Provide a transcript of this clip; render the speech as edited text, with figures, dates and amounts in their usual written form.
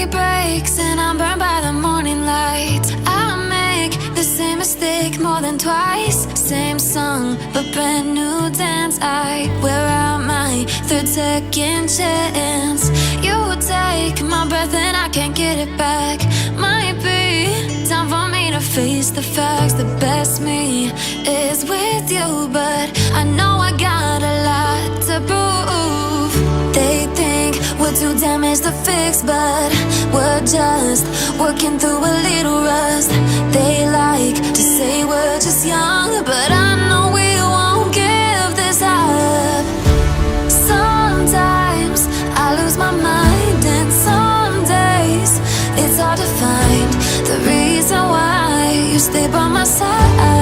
day breaks and I'm burned by the morning light. I make the same mistake more than twice. Same song, but brand new dance. I wear out my third second chance. You take my breath and I can't get it back. Might be time for me to face the facts. The best me is with you, but I know I got a lot to prove. They think we're too damaged to fix, but we're just working through a little rust. They like to say we're just young, but I know we won't give this up. Sometimes I lose my mind, and some days it's hard to find the reason why you stay by my side.